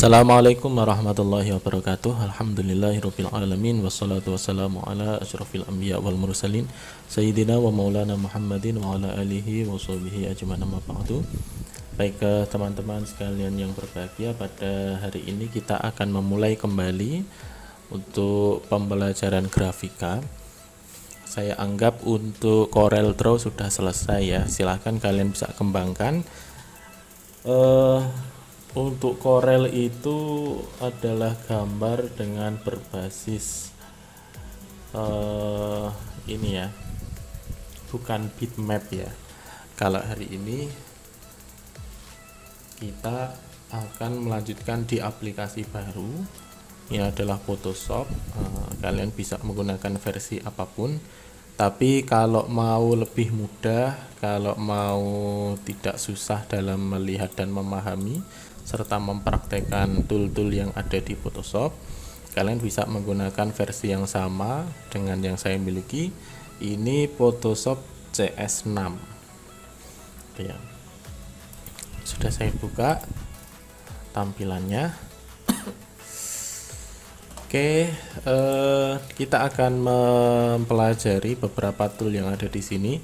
Assalamualaikum warahmatullahi wabarakatuh. Alhamdulillahirabbil alamin wassalatu wassalamu ala asyrofil anbiya wal mursalin sayyidina wa maulana Muhammadin wa ala alihi wa sahbihi ajmain, amma ba'du. Baik, teman-teman sekalian yang berbahagia, pada hari ini kita akan memulai kembali untuk pembelajaran grafika. Saya anggap untuk Corel Draw sudah selesai ya. Silahkan kalian bisa kembangkan. Untuk Corel itu adalah gambar dengan berbasis ini ya, bukan bitmap ya. Kalau hari ini kita akan melanjutkan di aplikasi baru, ini adalah Photoshop. Kalian bisa menggunakan versi apapun, tapi kalau mau lebih mudah, kalau mau tidak susah dalam melihat dan memahami serta mempraktekkan tool-tool yang ada di Photoshop, kalian bisa menggunakan versi yang sama dengan yang saya miliki. Ini Photoshop CS6 ya. Sudah saya buka tampilannya. Oke, kita akan mempelajari beberapa tool yang ada di sini.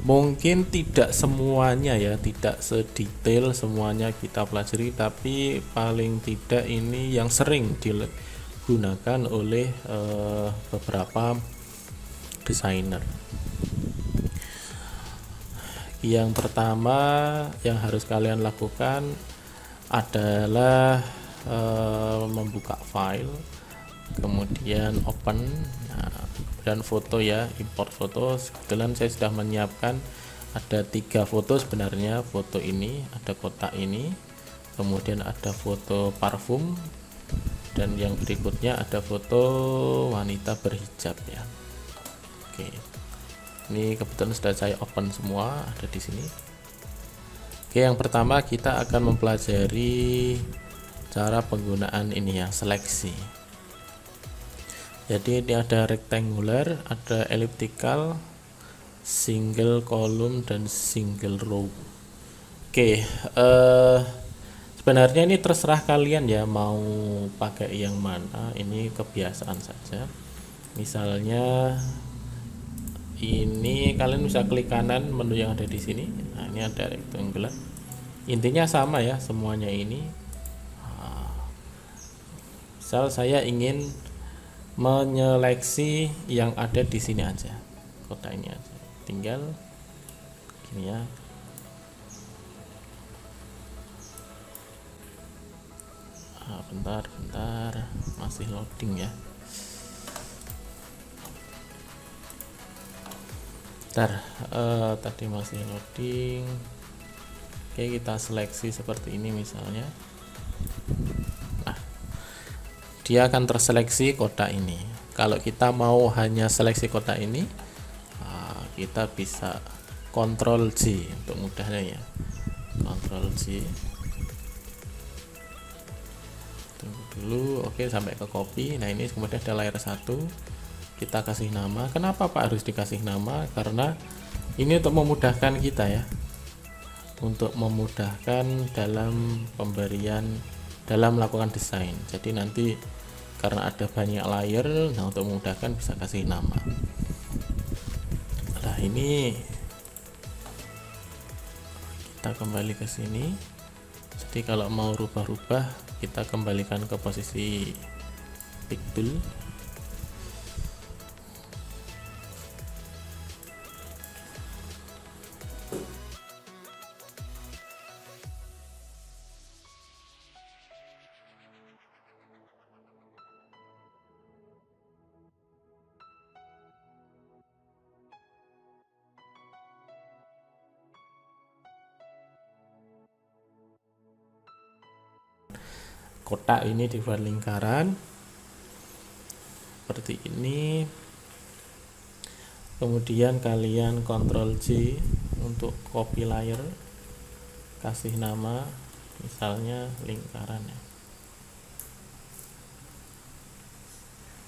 Mungkin tidak semuanya ya, tidak sedetail semuanya kita pelajari, tapi paling tidak ini yang sering digunakan oleh beberapa desainer. Yang pertama yang harus kalian lakukan adalah membuka file, kemudian open, dan foto ya, import foto. Kebetulan saya sudah menyiapkan ada 3 foto sebenarnya. Foto ini, ada kotak ini, kemudian ada foto parfum, dan yang berikutnya ada foto wanita berhijab ya. Oke, ini kebetulan sudah saya open semua, ada di sini. Oke, yang pertama kita akan mempelajari cara penggunaan ini ya, seleksi. Jadi ini ada rectangular, ada elliptical, single column, dan single row. Oke, sebenarnya ini terserah kalian ya mau pakai yang mana. Ini kebiasaan saja. Misalnya ini kalian bisa klik kanan menu yang ada di sini. Nah, ini ada rectangular. Intinya sama ya semuanya ini. Misal saya ingin menyeleksi yang ada di sini aja, kotak ini aja, tinggal gini ya. Bentar masih loading ya. Tadi masih loading. Oke, kita seleksi seperti ini misalnya. Dia akan terseleksi kotak ini. Kalau kita mau hanya seleksi kotak ini, kita bisa Ctrl J untuk mudahnya ya. Ctrl J. Tunggu dulu. Oke, sampai ke copy. Nah, ini kemudian ada layer 1. Kita kasih nama. Kenapa Pak harus dikasih nama? Karena ini untuk memudahkan kita ya. Untuk memudahkan dalam pemberian, dalam melakukan desain. Jadi nanti karena ada banyak layer, nah untuk memudahkan bisa kasih nama. Nah, ini kita kembali ke sini. Jadi kalau mau rubah-rubah, kita kembalikan ke posisi pick tool. Kotak ini dibuat lingkaran seperti ini. Kemudian kalian Ctrl J untuk copy layer, kasih nama misalnya lingkaran ya.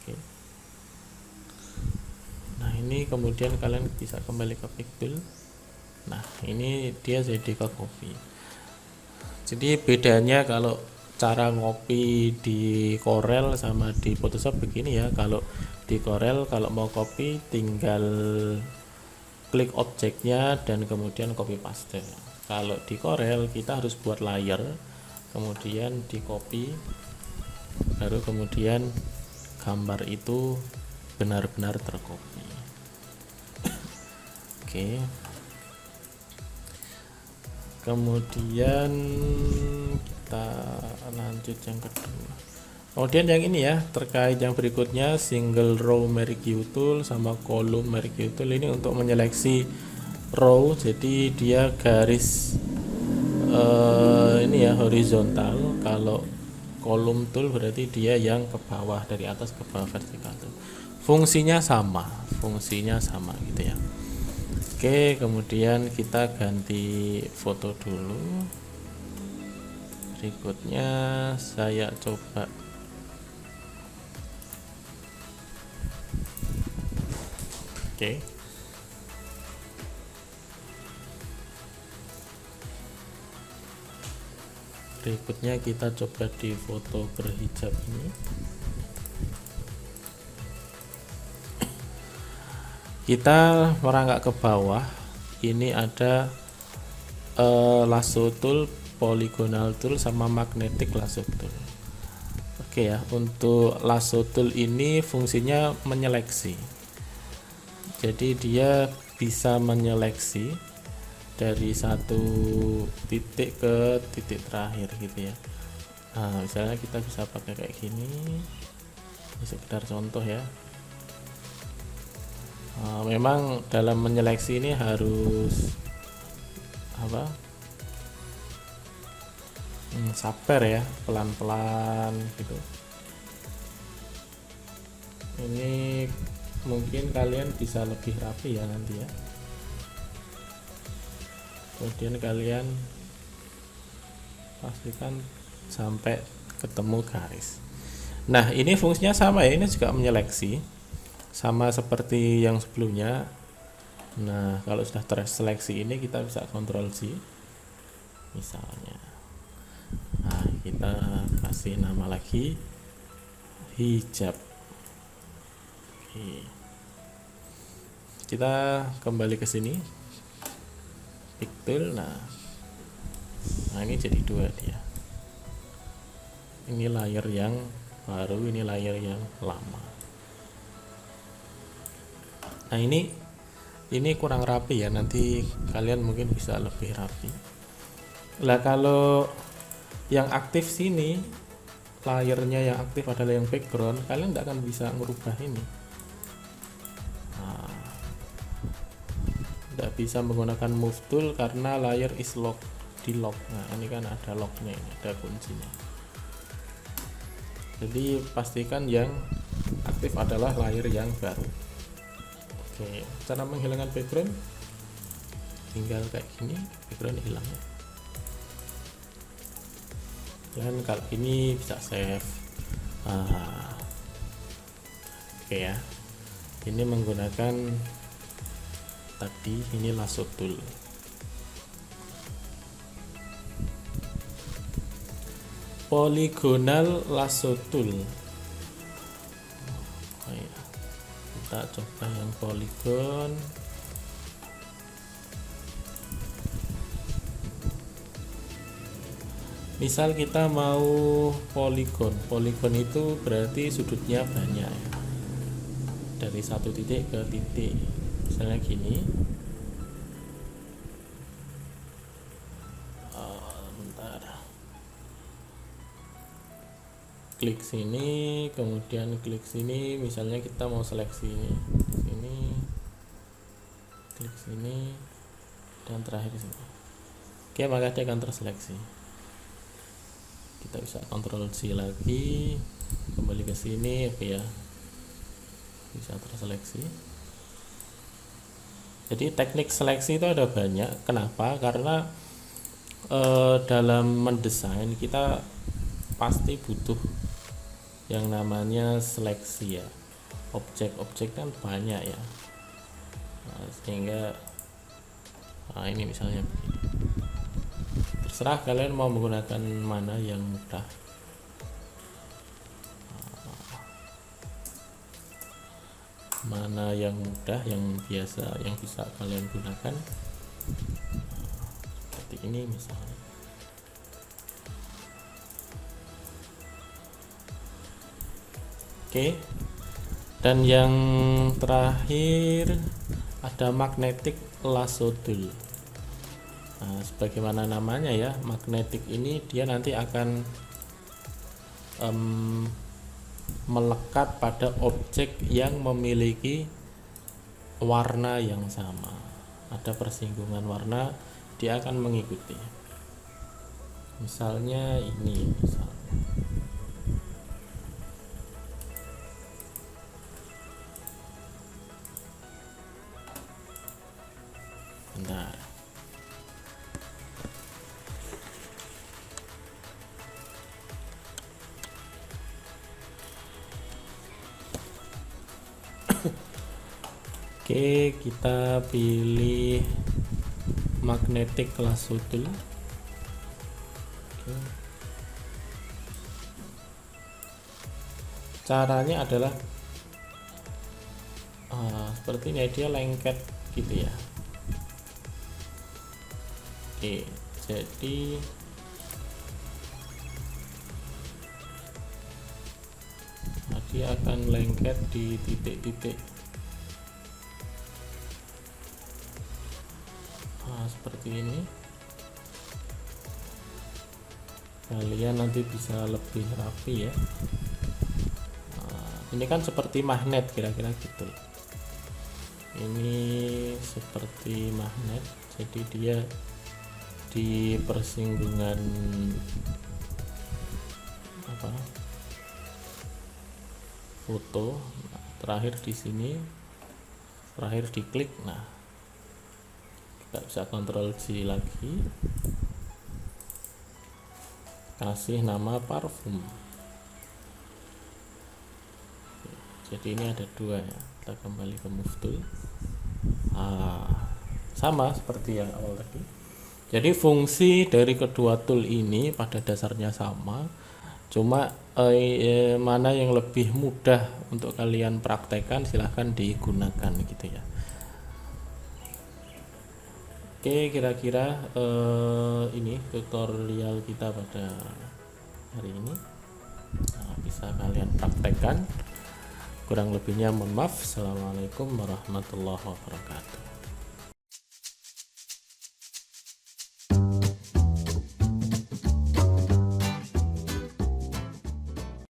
Oke. Nah, ini kemudian kalian bisa kembali ke pick tool. Nah, ini dia jadi ke copy. Jadi bedanya kalau cara ngopi di Corel sama di Photoshop begini ya. Kalau di Corel kalau mau copy tinggal klik objeknya dan kemudian copy paste. Kalau di Corel kita harus buat layer, kemudian di copy, baru kemudian gambar itu benar-benar tercopy. Oke. Kemudian kita lanjut yang kedua. Kemudian yang ini ya, terkait yang berikutnya, single row merge tool sama column merge tool ini untuk menyeleksi row, jadi dia garis ini ya horizontal. Kalau column tool berarti dia yang ke bawah, dari atas ke bawah vertikal tool. Fungsinya sama gitu ya. Oke, kemudian kita ganti foto dulu. Berikutnya saya coba oke. Berikutnya kita coba di foto berhijab ini. Kita merangkak ke bawah. Ini ada lasso tool, polygonal tool sama magnetic lasso tool. Oke ya, untuk lasso tool ini fungsinya menyeleksi. Jadi dia bisa menyeleksi dari satu titik ke titik terakhir gitu ya. Nah, misalnya kita bisa pakai kayak gini. Ini sekedar contoh ya. Memang dalam menyeleksi ini harus sabar ya, pelan-pelan gitu. Ini mungkin kalian bisa lebih rapi ya nanti ya. Kemudian kalian pastikan sampai ketemu garis. Nah, ini fungsinya sama ya, ini juga menyeleksi sama seperti yang sebelumnya. Nah, kalau sudah terseleksi ini kita bisa Ctrl C misalnya. Nah, kita kasih nama lagi hijab. Oke. Kita kembali ke sini, pick tool. Nah, ini jadi dua dia. Ini layer yang baru, ini layer yang lama. Nah, ini kurang rapi ya, nanti kalian mungkin bisa lebih rapi. Lah kalau yang aktif sini, layernya yang aktif adalah yang background, kalian tidak akan bisa merubah ini. Nah, tidak bisa menggunakan move tool karena layer is lock, di lock. Nah, ini kan ada locknya, ini ada kuncinya. Jadi pastikan yang aktif adalah layer yang baru. Oke, cara menghilangkan background tinggal kayak gini, background hilang ya. Dan kalau ini bisa save. Oke ya, ini menggunakan tadi ini lasso tool. Polygonal lasso tool. Kita coba yang polygon. Misal kita mau polygon itu berarti sudutnya banyak ya, dari satu titik ke titik, misalnya gini. Bentar, klik sini, kemudian klik sini, misalnya kita mau seleksi ini, sini, klik sini, dan terakhir sini. Oke, maka dia akan terseleksi. Kita bisa Ctrl C lagi, kembali ke sini. Oke ya, bisa terseleksi. Jadi teknik seleksi itu ada banyak. Kenapa? Karena dalam mendesain kita pasti butuh yang namanya seleksi ya. Objek-objek kan banyak ya. Nah, sehingga ini misalnya begini. Terserah kalian mau menggunakan mana yang mudah. mana yang mudah, yang biasa, yang bisa kalian gunakan. Seperti ini misalnya. Oke. Dan yang terakhir ada magnetic lasso tool. Nah, sebagaimana namanya ya, magnetic ini dia nanti akan melekat pada objek yang memiliki warna yang sama. Ada persinggungan warna, dia akan mengikuti. Misalnya ini, misalnya. Bentar. Oke, kita pilih magnetic lasso tool. Oke. Caranya adalah seperti ini, dia lengket gitu ya. Oke, jadi dia akan lengket di titik-titik. Seperti ini. Kalian nanti bisa lebih rapi ya. Ini kan seperti magnet, kira-kira gitu. Ini seperti magnet, jadi dia di persinggungan foto. Terakhir di sini, terakhir diklik. Nah, kita bisa Ctrl J lagi, kasih nama parfum. Jadi ini ada dua ya. Kita kembali ke move tool. Sama seperti yang awal tadi. Jadi fungsi dari kedua tool ini pada dasarnya sama, cuma mana yang lebih mudah untuk kalian praktekkan silahkan digunakan gitu ya. Oke, kira-kira ini tutorial kita pada hari ini. Bisa kalian praktekkan. Kurang lebihnya mohon maaf. Assalamualaikum warahmatullahi wabarakatuh.